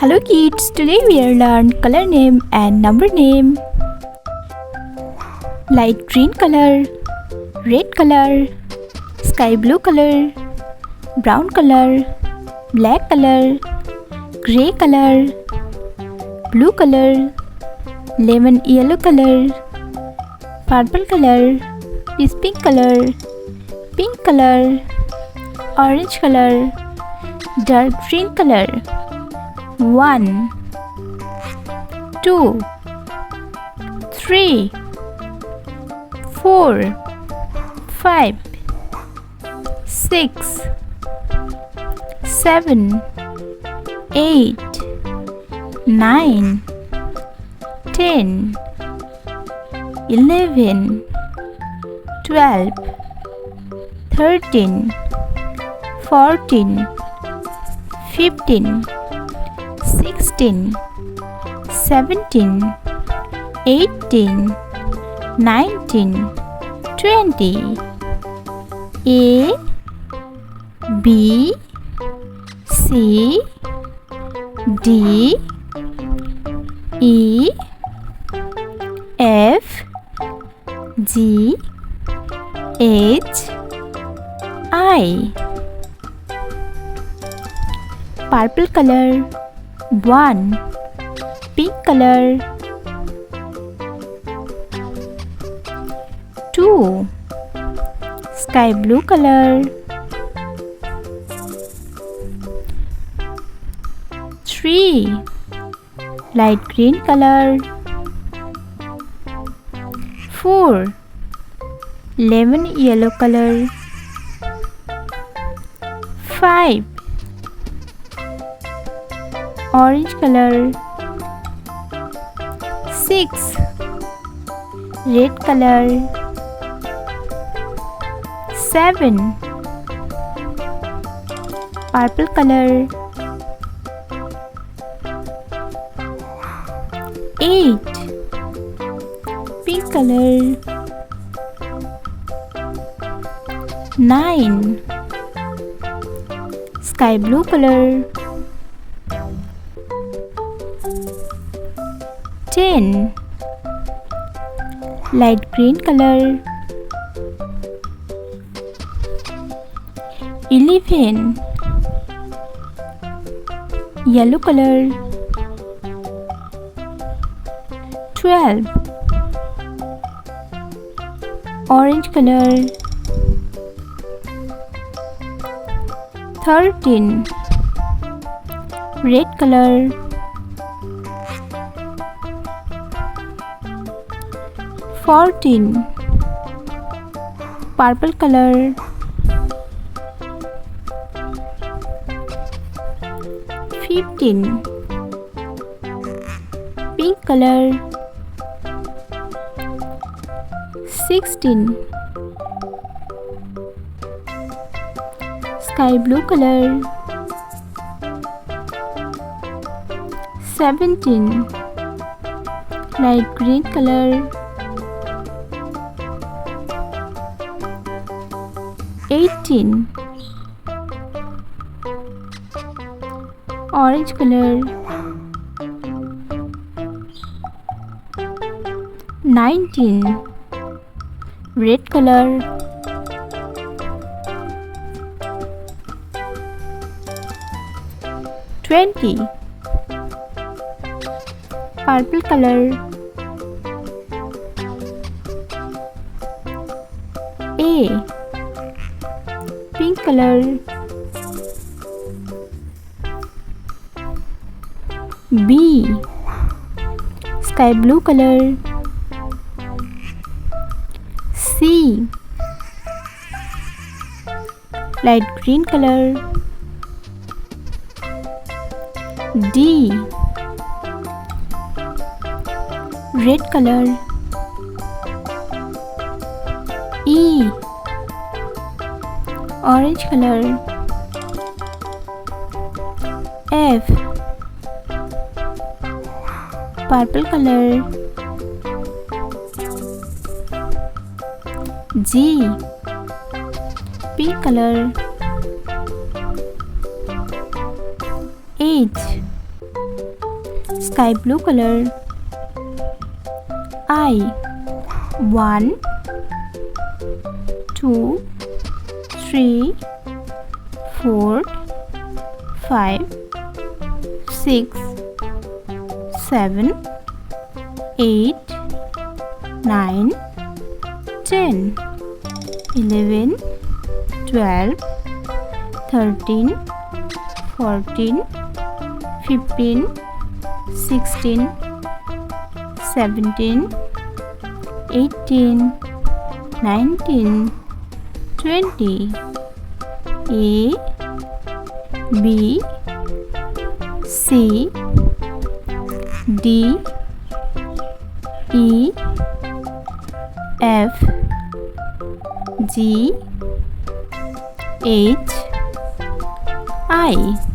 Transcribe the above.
Hello kids, today we will learn color name and number name. Light green color, red color, sky blue color, brown color, black color, grey color, blue color, lemon yellow color, purple color, is pink color, orange color, dark green color. 1 2 3 4 5 6 7 8 9 10 11 12 13 14 15 16 17 18 19 20 A B C D E F G H I. Purple color 1, pink color 2, sky blue color 3, light green color 4, lemon yellow color 5, orange color 6, red color 7, purple color 8, pink color 9, sky blue color 10, light green color 11, yellow color 12, orange color 13, red color 14, purple color 15, pink color 16, sky blue color 17, light green color 18, orange color 19, red color 20, purple color A, pink color B, sky blue color C, light green color D, red color E, orange color F, purple color G, pink color H, Sky blue color. I. 1 2 3 4 5 6 7 8 9 10 11 12 13 14 15 16 17 18 19 20 A B C D E F G H I